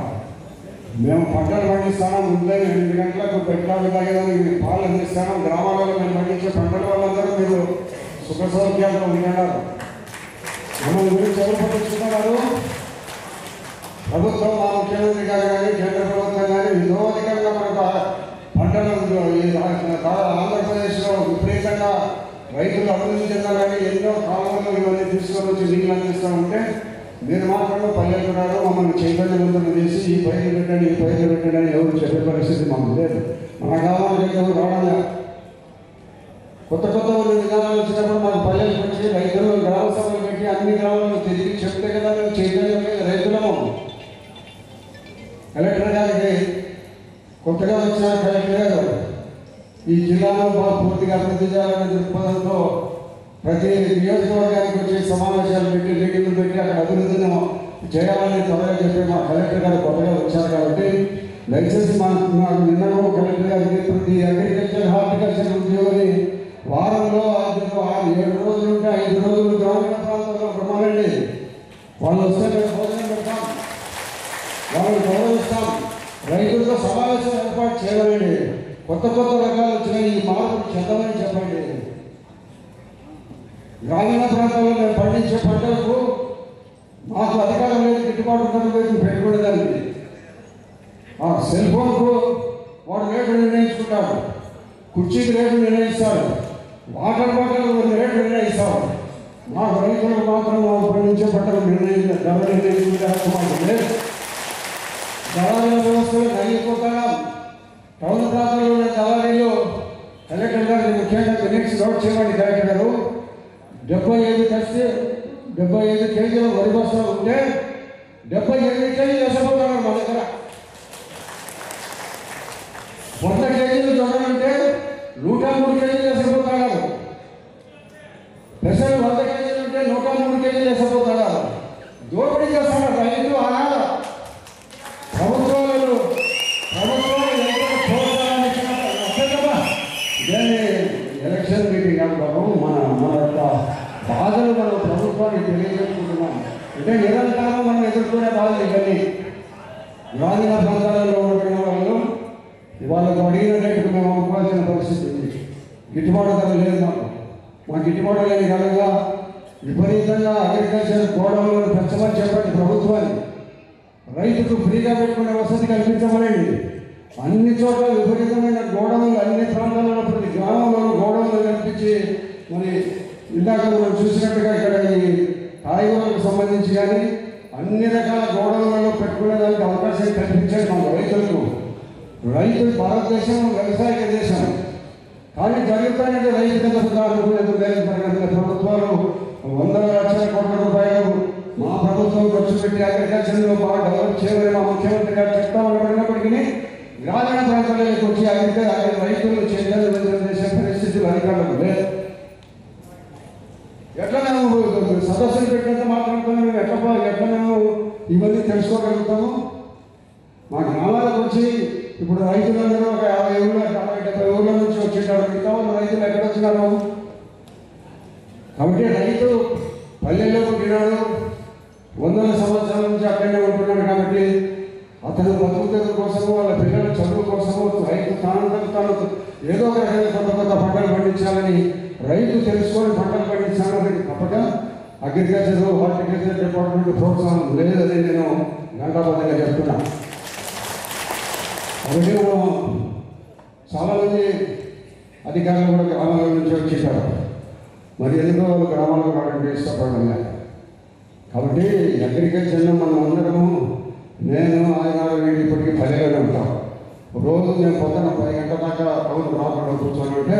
మేము పంటలు పండిస్తాము, ఉదయం 8 గంటలకు పెట్టాలి తాగేదానికి పాలు అందిస్తాము. గ్రామాలలో మేము పండించే పంటల వాళ్ళందరూ మీరు సుఖ సౌఖ్యాలతో ఉంటున్నారు. మమ్మల్ని గురించి ఎవరు పట్టించుకున్నారు? ప్రభుత్వం, మా ముఖ్యమంత్రి గారు కానీ కేంద్ర ప్రభుత్వం కానీ విధోధికంగా మనకు పంటలు ఆంధ్రప్రదేశ్లో విపరీతంగా రైతులు అభివృద్ధి చెందాలని ఎన్నో కాలంలో ఇవన్నీ తీసుకొని వచ్చి నీళ్ళు అందిస్తూ ఉంటే మీరు మాత్రం పల్లెకున్నారు మమ్మల్ని చైతన్యవంతం చేసి ఈ పైరు పెట్టండి ఈ పైరు పెట్టండి అని ఎవరు చెప్పే పరిస్థితి మాకు లేదు. మన గ్రామానికి ఎవరు రావడం కొత్త విధానాలు వచ్చినప్పుడు మాకు పల్లెలకు వచ్చి రైతులు గ్రామ సభలు పెట్టి అన్ని గ్రామాలను తిరిగి చెప్తే కదా మేము చైతన్యం రైతులము. కలెక్టర్ గారికి కొత్తగా వచ్చిన కలెక్టర్ గారు ఈ జిల్లాలో పూర్తిగా అభివృద్ధి చేయాలనే దృక్పథంతో ప్రతి నియోజకవర్గానికి వచ్చి సమావేశాలు పెట్టి మీటింగ్లు పెట్టి అక్కడ అభివృద్ధిని చేయాలని త్వరగా చెప్పి మా కలెక్టర్ గారు కొత్తగా వచ్చారు కాబట్టి దయచేసి మాకు నిన్న కలెక్టర్ గారికి ప్రతి అగ్రికల్చర్ హార్టికల్చర్ ఉద్యోగిని వారంలో 7 రోజులు ఉంటే 5 రోజులు గ్రామీణ ప్రాంతాల్లో రమ్మాలండి. వాళ్ళు వస్తే మేము భోజనం పెడతాం, వాళ్ళని గౌరవిస్తాం, రైతులతో సమావేశం ఏర్పాటు చేయాలండి. కొత్త రకాలు వచ్చిన ఈ మార్పులు చెందమని చెప్పండి. గ్రామీణ ప్రాంతాల్లో మేము పండించే పంటలకు మాకు అధికారం లేదు, గిట్టుబాటు ధరలు పెట్టుకునేదానికి. ఆ సెల్ ఫోన్కు వాడు రేటు నిర్ణయించుకుంటాడు, కుర్చీకి రేటు నిర్ణయిస్తాడు, వాటర్ బాటిల్ రేటు నిర్ణయిస్తాడు. మాకు రైతులకు మాత్రం మాకు పండించే పంటలు ధర నిర్ణయించుకుంటే మాకు లేదు. దళారీల వ్యవస్థలు నలిగిపోతాం. టౌన్ ప్రాంతంలో ఉన్న దళారీలు కలెక్టర్ గారు ముఖ్యంగా మినిట్స్ నోట్ చేయండి. కలెక్టర్ గారు 75 కేజీల వరి బస్తాలు ఉంటే 78 కేజీలు వేసపోతారు మా దగ్గర. 100 కేజీలు జొన్నలు ఉంటే 103 కేజీలు వేసపోతాడు. పెసలు 100 కేజీలు ఉంటే 103 కేజీలు వేసపోతాడు. దోపిడీ చేస్తాడు రైతు. ఆనాడు ప్రభుత్వాలు ఇదే ఎలక్షన్ మీటింగ్ కాదు బాబు. మన యొక్క బాధలు మనం ప్రభుత్వానికి తెలియజేసుకుంటున్నాం. అంటే నిరంతరం మనం ఎదుర్కొనే బాధలు ఇవన్నీ. గ్రామీణ ప్రాంతాలలో ఉంటున్న వాళ్ళు వాళ్ళకు అడిగిన రేటుకు మేము అమ్ముకోవాల్సిన పరిస్థితి ఉంది. గిట్టుబాటు ధర లేదు మా గిట్టుబాటు లేని కాలంగా విపరీతంగా అగ్రికల్చర్ గోడౌన్లను పెంచమని చెప్పండి ప్రభుత్వాన్ని. రైతుకు ఫ్రీగా పెట్టుకునే వసతి కల్పించమనండి. అన్ని చోట్ల విపరీతమైన గోడౌన్లు అన్ని ప్రాంతాలలో ప్రతి గ్రామంలో గోడౌన్లు కల్పించి మరి ఇందాక మనం చూసినట్టుగా ఇక్కడ ఈ కాయగూరలకు సంబంధించి కానీ అన్ని రకాల గోడౌన్లలో పెట్టుకునేదానికి అవకాశం కల్పించారు మన రైతులకు. రైతు భారతదేశం వ్యవసాయ దేశం కానీ జరుగుతాయంటే రైతు అనుకునేందుకు ప్రభుత్వాలు 100 లక్షల కోట్ల రూపాయలు మా ప్రభుత్వం ఖర్చు పెట్టి అగ్రికల్చర్లో బాగా డెవలప్ చేయాలని మా ముఖ్యమంత్రి గారు చెప్తా ఉన్నప్పటికీ గ్రామీణ ప్రాంతాలకు వచ్చి అక్కడ రైతులు చైతన్యం చేసే పరిస్థితులు అధికారులకు లేదు. ఎట్లా మేము సదస్సులు పెట్టినంత మాట్లాడుతున్నాం, మేము ఎట్లా మేము ఇవన్నీ తెలుసుకోగలుగుతాము? మా గ్రామాలకు వచ్చి ఇప్పుడు రైతులందరూ ఒక 50 ఊళ్ళ 70 ఊళ్ళ నుంచి వచ్చింటారు. మిగతా వాళ్ళు రైతులు ఎక్కడ వచ్చినారు? కాబట్టి రైతు పల్లెల్లో పుట్టినాడు, వందల సంవత్సరాల నుంచి అక్కడనే ఉంటున్నాడు. కాబట్టి అతను బతుకుదల కోసము, వాళ్ళ పిల్లల చదువు కోసము రైతు తాను ఏదో ఒక రకంగా కొత్త పంటలు పండించాలని రైతు తెలుసుకొని పంటలు పండించాలని తప్పక అగ్రికల్చర్ హార్టికల్చర్ డిపార్ట్మెంట్ ప్రోత్సాహం లేదని నేను గంటాబద్ధంగా చెప్తున్నాను. కాబట్టి మనం చాలామంది అధికారులు కూడా గ్రామాల నుంచి వచ్చేసారు. మరి ఎందుకో వాళ్ళు గ్రామాలకు రావడానికి ఇష్టపడడం లేదు. కాబట్టి అగ్రికల్చర్లో మనం అందరము, నేను ఆయన ఇప్పటికీ 10 గంటలు ఉంటాం. రోజు నేను పొద్దున 10 గంటల దాకా టౌన్ రాకుండా కూర్చొని ఉంటే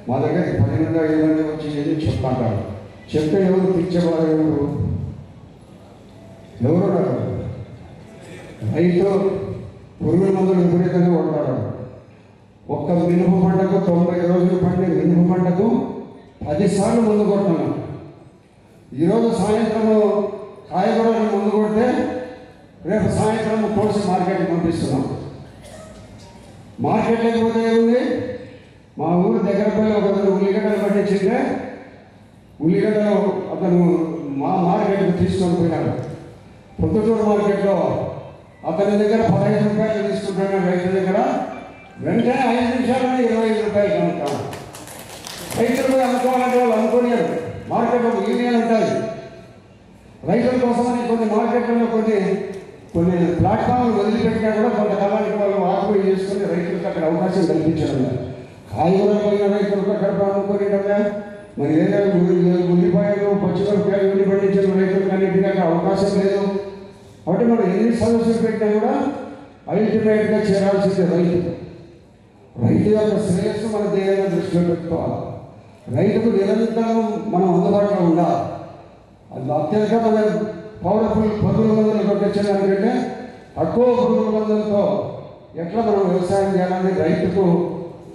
మా దగ్గర 10 నుండి 5 మంది వచ్చి ఏది చెప్తాంటారు. చెప్తే ఎవరు పిచ్చేవారు? ఎవరు రైతు పురుగుల మందులు విపరీతంగా కొడతారు. ఒక్క మినుము పంటకు 90 రోజులు పండే మినుము పంటకు 10 సార్లు మందు కొడుతున్నాం. ఈరోజు సాయంత్రము కాయగూరలు మందు కొడితే రేపు సాయంత్రం కోసి మార్కెట్కి పంపిస్తున్నాం. మార్కెట్ లేకపోతే ఏముంది? మా ఊరు దగ్గర పైన ఒక ఉల్లిగడ్డలు పండించింటే ఉల్లిగడ్డలు అతను మా మార్కెట్కి తీసుకొని పోయినాడు. పొద్దుటూరు మార్కెట్లో అతని దగ్గర 15 రూపాయలు తీసుకుంటాడు రైతు దగ్గర. వెంటనే 5 నిమిషాలని 25 రూపాయలు కనుక్తాను. రైతులు కూడా అనుకోవాలంటే వాళ్ళు అనుకోలేరు. మార్కెట్లో యూనియన్ ఉంటుంది. రైతుల కోసమని కొన్ని మార్కెట్లలో కొన్ని ప్లాట్ఫామ్లు వదిలిపెట్టినా కూడా కొంతకాలానికి వాళ్ళు ఆక్యుపై చేసుకుని రైతులకు అక్కడ అవకాశం కల్పించడం లేదు. కాయగూరలు పోయిన రైతులకు అక్కడ అనుకోనిటంగా మరి ఏదైనా ఉల్లిపాయలు పచ్చిమిరపకాయలు ఉల్లి పండించిన రైతులకు అన్నింటికీ అక్కడ అవకాశం లేదు. కాబట్టి మనం ఎన్ని సమస్యలు పెట్టినా కూడా అల్టిమేట్గా చేరాల్సిందే రైతు. రైతు యొక్క శ్రేయస్సు మన దేశంలో దృష్టిలో పెట్టుకోవాలి. రైతుకు నిరంతరం మనం అందుబాటులో ఉండాలి. అది అత్యంత మన పవర్ఫుల్ పురుగుల మందులు కొట్టించడానికంటే తక్కువ పురుగుల మందులతో ఎట్లా మనం వ్యవసాయం చేయాలని రైతుకు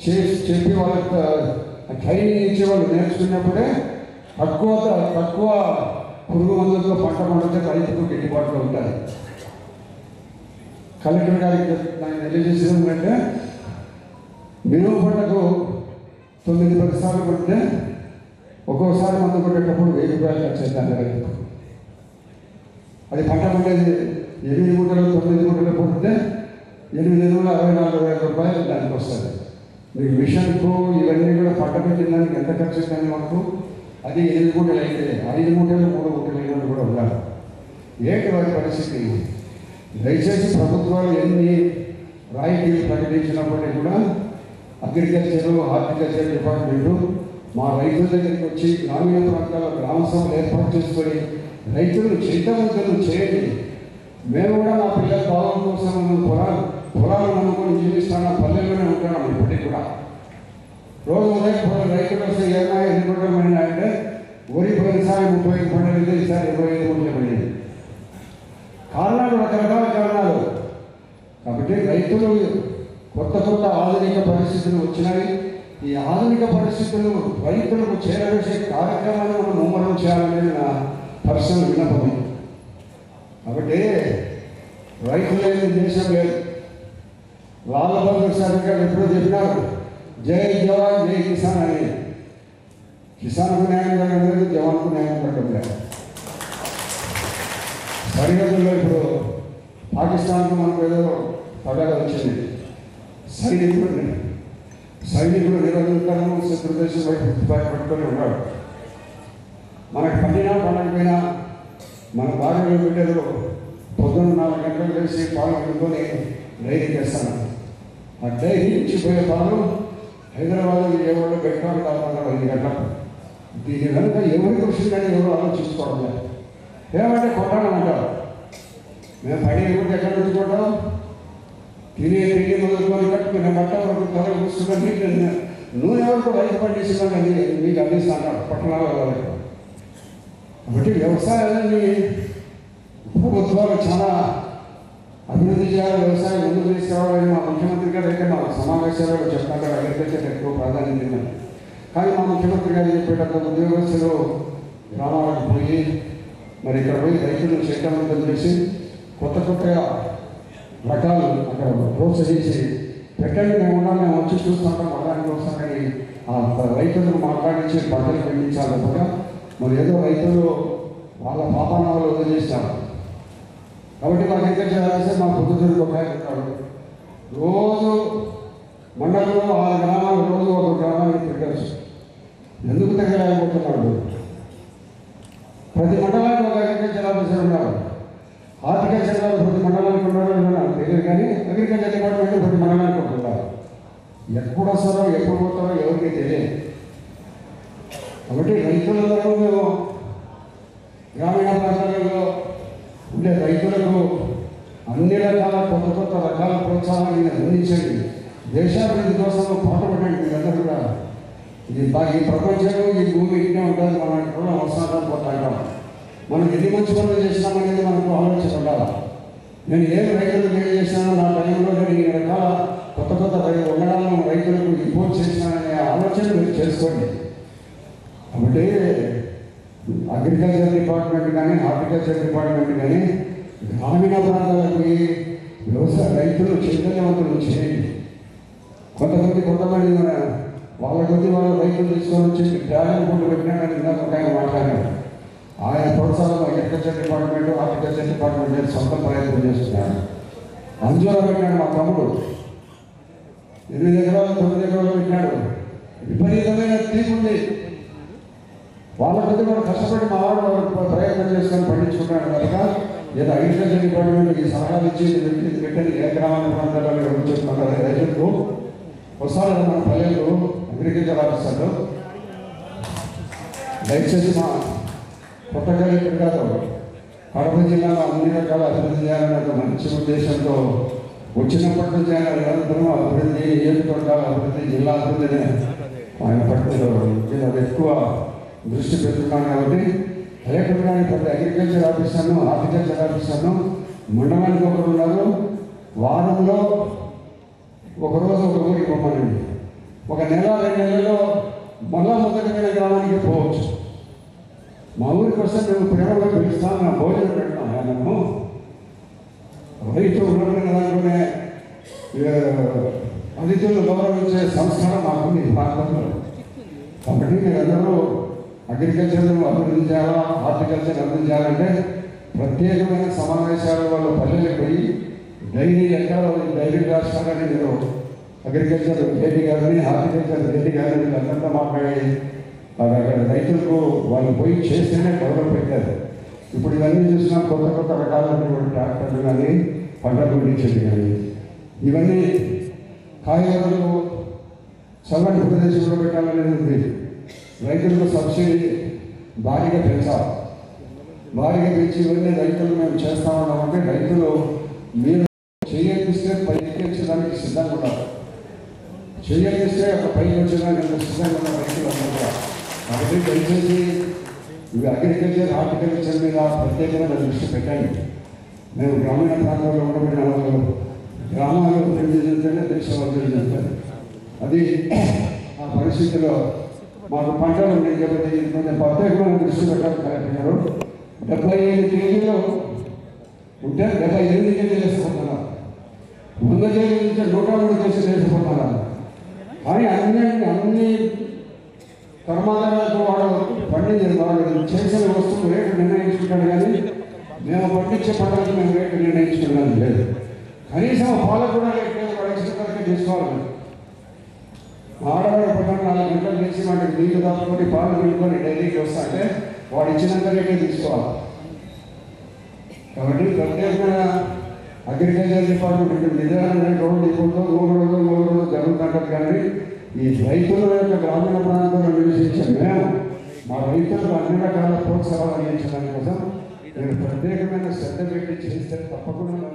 చెప్పి వాళ్ళకి ట్రైనింగ్ ఇచ్చి వాళ్ళు నేర్చుకున్నప్పుడే తక్కువ పురుగు మందులతో పంట పండితే రైతుకు గిట్టుబాటులో ఉంటుంది. కలెక్టర్ గారికి దాన్ని తెలియజేసేది అంటే మినుము పంటకు 9-10 సార్లు కొడితే ఒక్కోసారి మందు కొట్టేటప్పుడు 1000 రూపాయలు ఖర్చు అవుతుంది రైతుకు. అది పంట పండేది 8 మూటలు 9 మూటలు కొడితే 8,64,000 రూపాయలు దానికి వస్తుంది. మీకు మిషన్కు ఇవన్నీ కూడా పంట పెట్టిన దానికి ఎంత ఖర్చు అవుతుంది మనకు? అది 8 మూటలు అయితే 5 మూటలు 3 మూటలు ఇవన్నీ కూడా ఉండాలి. ఏంటి వారి పరిస్థితి? దయచేసి ప్రభుత్వాలు ఎన్ని రాయితీలు ప్రకటించినప్పటికీ కూడా అగ్రికల్చర్ హార్టికల్చర్ డిపార్ట్మెంటు మా రైతుల దగ్గరికి వచ్చి గ్రామీణ ప్రాంతాల్లో గ్రామ సభలు ఏర్పాటు చేసుకొని రైతులను చైతన్యవంతులను చేయండి. మేము కూడా మా పిల్లల భావం కోసం పొలాలను నమ్ముకొని జీవిస్తాను, పల్లెల్లోనే ఉంటున్నాం. ఇప్పటికి కూడా రోజు ఉదయం రైతులు వస్తే ఏమైనా 8 గుంటలు పడినాయంటే వరి పోయినసారి 35 పండుగ ఈసారి 25 గుంటలు పడింది. కారణాలు రకరకాల కారణాలు. కాబట్టి రైతులు కొత్త ఆధునిక పరిస్థితులు వచ్చినాయి. ఈ ఆధునిక పరిస్థితులు రైతులకు చేరవేసే కార్యక్రమాన్ని మనం ముమ్మరం చేయాలనేది నా పర్సనల్ విన్నపం. కాబట్టి రైతు లేని దేశం లేదు. లాల్ బహదూర్ శాస్త్రి గారు ఎప్పుడో చెప్పినారు, జై జవాన్ జై కిసాన్ అని. కిసాన్కు న్యాయం జరగడం లేదు, జవాన్కు న్యాయం జరగడం లేదు. సరిహద్దుల్లో ఇప్పుడు పాకిస్తాన్కు మనకు ఏదో పగల వచ్చింది. సైనికుడు నిరంతరం శత్రుదేశం వైపు పట్టుకొని ఉన్నాడు. మనకు పండినా పండకపోయినా మన భార్యలు బిడ్డలు పొద్దున్న 4 గంటలు వేసి పాలు పెట్టుకొని డైరీ చేస్తాను. ఆ డైరీ ఇచ్చిపోయే పాలు హైదరాబాద్ ఎవరు బెట్టాలు కాకుండా 5 గంటలు. దీని కనుక ఎవరి కృషి కానీ ఎవరు ఆలోచించుకోవడం లేదు. ఏమంటే కొట్టాలంటారు. మేము పడి ఎవరికి ఎక్కడి నుంచి కొట్టాం? తినే తిండి మొదలుకొని కట్టుకునే బట్ట వరకు తల కూర్చుని నూనె వరకు రైతు పండిస్తున్నాం కానీ మీకు అందిస్తాను పట్టణాలలో. కాబట్టి వ్యవసాయాన్ని ప్రభుత్వాలు చాలా అభివృద్ధి చేయాలి, వ్యవసాయం ముందుకు తీసుకురావాలని మా ముఖ్యమంత్రి గారు అయితే మా సమావేశాలలో చెప్తారు, అగ్రికల్చర్ ఎక్కువ ప్రాధాన్యత ఇవ్వాలి. కానీ మా ముఖ్యమంత్రి గారు చెప్పేటప్పుడు ఉద్యోగస్తులు గ్రామాలకు పోయి మరి ఇక్కడ పోయి రైతులను చైతన్యవంతం చేసి కొత్త రకాలు అక్కడ ప్రోత్సహించి పెట్టండి, మేము వచ్చి చూస్తుంటాం వడానికి వస్తామని ఆ రైతులను మాట్లాడించి పంటలు పండించాలి తప్ప మరి ఏదో రైతులు వాళ్ళ పాపానాలు వదిలేసినారు. కాబట్టి మాకు అగ్రికల్చర్ ఆఫీసర్ మా పొద్దుటూరుకు ఒక ఆయన ఉంటాడు. రోజు మండలంలో 6 గ్రామాలు, రోజు ఒక గ్రామానికి తిరగచ్చు. ఎందుకు తిరగలేకపోతున్నాడు? ప్రతి మండలానికి ఒక అగ్రికల్చర్ ఆఫీసర్ ఉన్నారు. హార్టికల్చర్ ప్రతి మండలానికి ఉన్నారో నాకు తెలియదు, కానీ అగ్రికల్చర్ డిపార్ట్మెంట్ ప్రతి మండలానికి ఉంటున్నారు. ఎప్పుడు వస్తారో ఎప్పుడు పోతారో ఎవరికి తెలియదు. కాబట్టి రైతులందరూ మేము గ్రామీణ ప్రాంతాలలో ఉండే రైతులకు అన్ని రకాల కొత్త రకాల ప్రోత్సాహాన్ని అందించండి. దేశాభివృద్ధి కోసం పాటుపడండి. మీరందరూ కూడా ఈ ప్రపంచంలో ఈ భూమి ఇంటే ఉంటుంది. మనం కూడా అవసరాలు పోతాం. మనం ఎన్ని మంచి పనులు చేసినామనేది మనకు ఆలోచన ఉండాలి. నేను ఏం రైతులకు ఏం చేసినానో నా టైంలో నేను ఈ రకాల కొత్త వంగడాలను రైతులకు ఇంపోర్ట్ చేసినాననే ఆలోచన మీరు చేసుకోండి. కాబట్టి అగ్రికల్చర్ డిపార్ట్మెంట్ కానీ హార్టికల్చర్ డిపార్ట్మెంట్ కానీ గ్రామీణ ప్రాంతాలకు వ్యవసాయ రైతులు చైతన్యవంతులు చేయండి. కొంతమంది వాళ్ళ కొద్ది వాళ్ళు రైతులు తీసుకొని వచ్చి డ్రాగన్ ఫుడ్ పెట్టినాడని ఇందాక ఒక ఆయన మాట్లాడారు. ఆయన ప్రోత్సాహం అగ్రికల్చర్ డిపార్ట్మెంట్ హార్టికల్చర్ డిపార్ట్మెంట్ సొంత ప్రయత్నం చేస్తున్నారు. అంజూరా పెట్టినాడు మా తమ్ముడు, 8 ఎకరాలు 9 ఎకరాలు పెట్టినాడు. విపరీతమైన తీర్పు ఉంది. వాళ్ళ కొద్ది కూడా కష్టపడి మా వాడు ప్రయత్నం చేసుకొని పండించుకుంటున్నాడు కనుక ఏదో అగ్రికల్చర్ డిపార్ట్మెంట్ ఈ సలహాలు ఇచ్చి పెట్టని ఏ గ్రామీణ ప్రాంతాలలో చెప్తున్నారు రైతులకు వస్తారు మన పల్లెలు అగ్రికల్చర్ ఆఫీసర్లు. దయచేసి మా కొత్తగా ఇక్కడ కాదు, కడప జిల్లాలో అన్ని రకాల అభివృద్ధి చేయాలనే ఒక మంచి ఉద్దేశంతో వచ్చినప్పటి నుంచి ఆయన నిరంతరం అభివృద్ధి, నియోజకవర్గాల అభివృద్ధి, జిల్లా అభివృద్ధిని ఆయన పట్ల ఎక్కువ దృష్టి పెడుతున్నాను. కాబట్టి కలెక్టర్ కానీ ప్రతి అగ్రికల్చర్ ఆఫీసర్ను హార్టికల్చర్ ఆఫీసర్ను మండలానికి ఒకరు ఉన్నారు. వారంలో ఒకరోజు ఒక ఊరికి పొమ్మనండి. ఒక నెల 2 నెలల్లో మళ్ళా మొదటి గ్రామానికి పోవచ్చు. మా ఊరికి వస్తే మేము ప్రేమగా పిలుస్తాను, నా భోజనం పెడతాను. ఆయనను రైతు ఉండడం దాంట్లోనే అతిథులను గౌరవించే సంస్కారం మాకుంది ఈ ప్రాంతంలో. కాబట్టి మీరందరూ అగ్రికల్చర్ను అభివృద్ధి చేయాలా, హార్టికల్చర్ అభివృద్ధి చేయాలంటే ప్రత్యేకమైన సమావేశాలు వాళ్ళు పల్లెలకు పోయి డైరీ ఎక్కడ డైరీ రాష్ట్రాలని మీరు అగ్రికల్చర్ ఏడీ గారిని హార్టికల్చర్ ఏడీ గారిని వీళ్ళంతా మాట్లాడి అక్కడ రైతులకు వాళ్ళు పోయి చేస్తేనే గౌరవం పెట్టారు. ఇప్పుడు ఇవన్నీ చూసినా కొత్త రకాలైనటువంటి ట్రాక్టర్లు కానీ పంటలు పండించేది కానీ ఇవన్నీ కాయగూరలు చల్లటి ప్రదేశంలో పెట్టాలనేది ఉంది. రైతులకు సబ్సిడీ భారీగా పెంచాలి. భారీగా పెంచి ఇవన్నీ రైతులు మేము చేస్తా ఉన్నామంటే రైతులు మీరు చేయనిస్తే పైకి వచ్చేదానికి సిద్ధంగా ఉన్నారు. చేయనిస్తే ఒక పైకి వచ్చేదానికి సిద్ధంగా ఉన్న రైతులు అందరూ. కాబట్టి దయచేసి ఇవి అగ్రికల్చర్ హార్టికల్చర్ మీద ప్రత్యేకమైన దృష్టి పెట్టండి. మేము గ్రామీణ ప్రాంతాల్లో ఉండబడిన వాళ్ళు గ్రామాలు అభివృద్ధి చెందితేనే దేశం అభివృద్ధి చెందుతుంది. అది ఆ పరిస్థితిలో మాకు పంటలు ఉండేది కాబట్టి కొంచెం ప్రత్యేకమైన దృష్టి పెట్టాలి. కలెక్టర్ 75 కేజీలు ఉంటే 78 కేజీలు వేసుకుంటున్నారు. 100 కేజీల నుంచి 103 కేజీలు వేసుకుంటున్నారు. కానీ అన్ని కర్మాగారాలకు వాడు పండించారు. వాడు చేసిన వస్తువులు రేటు నిర్ణయించుకుంటాడు, కానీ మేము పండించే పంటలకు మేము రేటు నిర్ణయించుకున్నది లేదు. కనీసం పాలు కూడా రేటు వాడు ఇచ్చిన వరకే తీసుకోవాలి. ఆడవాడు పట్టణం 4 గంటలు చేసి వాటికి నీళ్లు దాచుకొని పాలు పెట్టుకొని డైరీకి వస్తాంటే వాడు ఇచ్చినంత రేటే తీసుకోవాలి. కాబట్టి ప్రత్యేకమైన అగ్రికల్చర్ డిపార్ట్మెంట్ నిజంగా 2 రోజులు జరుగుతుంటారు. కానీ ఈ రైతుల యొక్క గ్రామీణ ప్రాంతంలో నివసించే మేము మా రైతులకు అన్ని రకాల ప్రోత్సాహాలు అందించడానికి కోసం నేను ప్రత్యేకమైన శ్రద్ధ పెట్టి చేస్తే తప్పకుండా